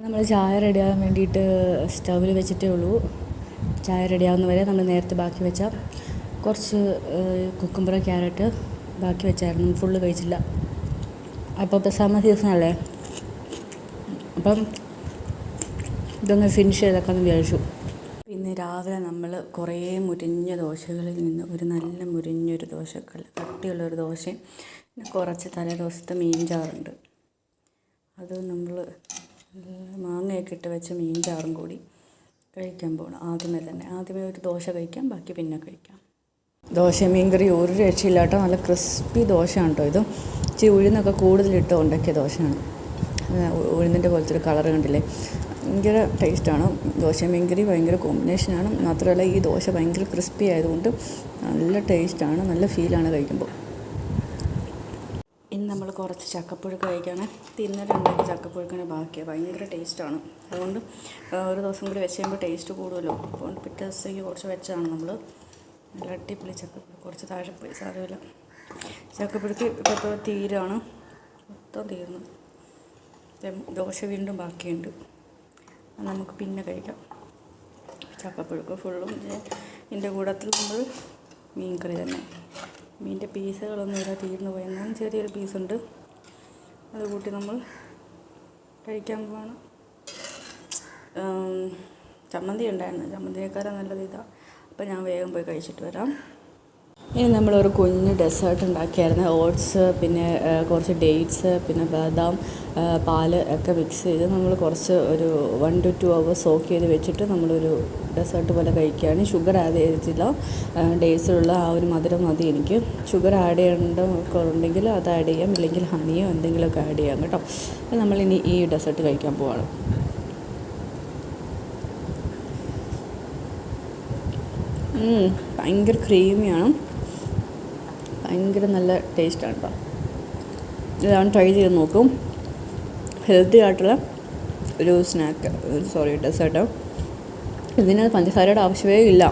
നമ്മൾ ചായ റെഡിയാകാൻ വേണ്ടിയിട്ട് സ്റ്റൗവിൽ വെച്ചിട്ടേ ഉള്ളൂ. ചായ റെഡിയാകുന്നവരെ നമ്മൾ നേരത്തെ ബാക്കി വെച്ച കുറച്ച് കുക്കുംബർ ക്യാരറ്റ് ബാക്കി വെച്ചായിരുന്നു, ഫുള്ള് കഴിച്ചില്ല. അപ്പോൾ ഇപ്പോൾ സമ്മർ സീസണല്ലേ, അപ്പം ഇതൊന്ന് ഫിനിഷ് ചെയ്തൊക്കെ വിചാരിച്ചു. പിന്നെ രാവിലെ നമ്മൾ കുറേ മുരിഞ്ഞ ദോശകളിൽ നിന്ന് ഒരു നല്ല മുരിഞ്ഞൊരു കട്ടിയുള്ളൊരു ദോശയും പിന്നെ കുറച്ച് തലേ ദിവസത്തെ മീൻ ചാറുണ്ട്, അത് നമ്മൾ മാങ്ങയൊക്കെ ഇട്ട് വെച്ച മീൻ ചാറും കൂടി കഴിക്കാൻ പോകണം. ആദ്യമേ ഒരു ദോശ കഴിക്കാം, ബാക്കി പിന്നെ കഴിക്കാം. ദോശ മീൻകറി ഒരു രക്ഷയില്ല കേട്ടോ, നല്ല ക്രിസ്പി ദോശയാണ് കേട്ടോ. ഇത് ഇച്ചിരി ഉഴുന്നൊക്കെ കൂടുതലിട്ട് ഉണ്ടാക്കിയ ദോശയാണ്. ഉഴുന്നിൻ്റെ പോലത്തെ ഒരു കളർ കണ്ടില്ലേ, ഭയങ്കര ടേസ്റ്റാണ്. ദോശ മീൻകറി ഭയങ്കര കോമ്പിനേഷനാണ്. മാത്രമല്ല ഈ ദോശ ഭയങ്കര ക്രിസ്പി ആയതുകൊണ്ട് നല്ല ടേസ്റ്റാണ്, നല്ല ഫീലാണ് കഴിക്കുമ്പോൾ. ഇനി നമ്മൾ കുറച്ച് ചക്കപ്പുഴുക്ക് കഴിക്കുകയാണ്. ഇന്നലെ ഉണ്ടാക്കിയ ചക്കപ്പുഴുക്കിന് ബാക്കിയാണ്, ഭയങ്കര ടേസ്റ്റാണ്. അതുകൊണ്ട് ഒരു ദിവസം കൂടി വെച്ച് കഴിയുമ്പോൾ ടേസ്റ്റ് കൂടുമല്ലോ, അതുകൊണ്ട് പിറ്റേ ദിവസത്തേക്ക് കുറച്ച് വെച്ചാണ് നമ്മൾ. നല്ല അടിപൊളി ചക്കപ്പുഴുക്ക്. കുറച്ച് താഴെ പോയി, സാരമില്ല. ചക്കപ്പുഴുക്ക് ഇപ്പോൾ തീരാണ്, മൊത്തം തീർന്നു. ദോശ വീണ്ടും ബാക്കിയുണ്ട്, നമുക്ക് പിന്നെ കഴിക്കാം. ചക്കപ്പുഴുക്ക് ഫുള്ളും ഇതിൻ്റെ കൂട്ടത്തിൽ നമ്മൾ മീൻ കറി തന്നെ. മീനിൻ്റെ പീസുകളൊന്നും ഇല്ല, തീർന്നു പോയെന്നാലും ചെറിയൊരു പീസുണ്ട്, അത് കൂട്ടി നമ്മൾ കഴിക്കാൻ പോവാണ്. ചമ്മന്തി ഉണ്ടായിരുന്നു, ചമ്മന്തിയേക്കാളും നല്ലത് ഇതാണ്. അപ്പോൾ ഞാൻ വേഗം പോയി കഴിച്ചിട്ട് വരാം. ഇനി നമ്മളൊരു കുഞ്ഞ് ഡെസേർട്ട് ഉണ്ടാക്കിയായിരുന്നു. ഓട്സ്, പിന്നെ കുറച്ച് ഡേറ്റ്സ്, പിന്നെ ബദാം, പാല് ഒക്കെ മിക്സ് ചെയ്ത് നമ്മൾ കുറച്ച് ഒരു 1 to 2 hours സോക്ക് ചെയ്ത് വെച്ചിട്ട് നമ്മളൊരു ഡെസേർട്ട് പോലെ കഴിക്കുകയാണ്. ഷുഗർ ആഡ് ചെയ്തിട്ടില്ല, ഡേറ്റ്സിലുള്ള ആ ഒരു മധുരം മതി എനിക്ക്. ഷുഗർ ആഡ് ചെയ്യേണ്ടതൊക്കെ ഉണ്ടെങ്കിൽ അത് ആഡ് ചെയ്യാം, ഇല്ലെങ്കിൽ ഹണിയോ എന്തെങ്കിലുമൊക്കെ ആഡ് ചെയ്യാം കേട്ടോ. അപ്പോൾ നമ്മളിനി ഈ ഡെസേർട്ട് കഴിക്കാൻ പോവാണ്. ഭയങ്കര ക്രീമിയാണ്, ഭയങ്കര നല്ല ടേസ്റ്റാണ് കേട്ടോ. ഇതാണ്, ട്രൈ ചെയ്ത് നോക്കും. ഹെൽത്തി ആയിട്ടുള്ള ഒരു ഡെസേർട്ട്. ഇതിന് പഞ്ചസാരയുടെ ആവശ്യമേ ഇല്ല,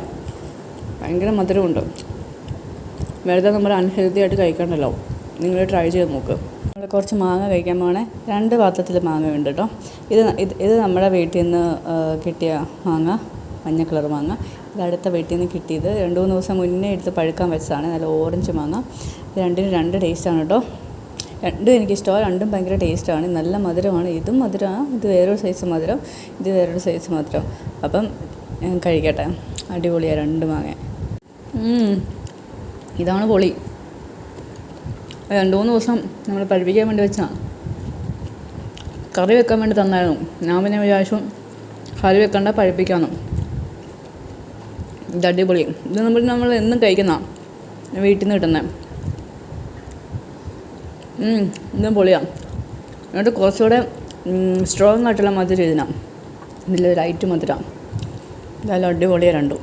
ഭയങ്കര മധുരമുണ്ട്. വെറുതെ നമ്മൾ അൺഹെൽത്തി ആയിട്ട് കഴിക്കണ്ടല്ലോ, നിങ്ങൾ ട്രൈ ചെയ്ത് നോക്ക്. നമ്മൾ കുറച്ച് മാങ്ങ കഴിക്കാൻ പോകണേ. 2 പാത്രത്തിൽ മാങ്ങ ഉണ്ട് കേട്ടോ. ഇത് നമ്മുടെ വീട്ടിൽ നിന്ന് കിട്ടിയ മാങ്ങ, മഞ്ഞ കളർ മാങ്ങ. ഇത് അടുത്ത വീട്ടിൽ നിന്ന് കിട്ടിയത് 2-3 ദിവസം മുന്നേ എടുത്ത് പഴുക്കാൻ വെച്ചതാണ്. നല്ല ഓറഞ്ച് മാങ്ങ. രണ്ടിനും 2 ടേസ്റ്റാണ് കേട്ടോ. രണ്ടും എനിക്കിഷ്ടമാണ്, രണ്ടും ഭയങ്കര ടേസ്റ്റാണ്. നല്ല മധുരമാണ്, ഇതും മധുരമാണ്. ഇത് വേറൊരു സൈസ് മധുരം, ഇത് വേറൊരു സൈസ് മധുരം. അപ്പം കഴിക്കട്ടെ. അടിപൊളിയാണ് 2 മാങ്ങ. ഇതാണ് പൊളി. 2-3 ദിവസം നമ്മൾ പഴുപ്പിക്കാൻ വേണ്ടി വെച്ചാണ്. കറി വെക്കാൻ വേണ്ടി തന്നായിരുന്നു. ഞാൻ പിന്നെ വിചാരിച്ചു കറി വെക്കണ്ട, പഴുപ്പിക്കാമെന്നും. ഇത് അടിപൊളി. ഇത് നമ്മൾ എന്നും കഴിക്കുന്ന വീട്ടിൽ നിന്ന് കിട്ടുന്നത്. ഇതും പൊളിയാണ്. എന്നിട്ട് കുറച്ചുകൂടെ സ്ട്രോങ് ആയിട്ടുള്ള മധുരം ഇതിനാണ്, ഇതിൽ ലൈറ്റ് മധുരം. ഇതെല്ലാം അടിപൊളിയാണ് രണ്ടും.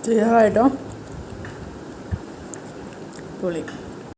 ക്ലിയറായിട്ടോ പൊളി.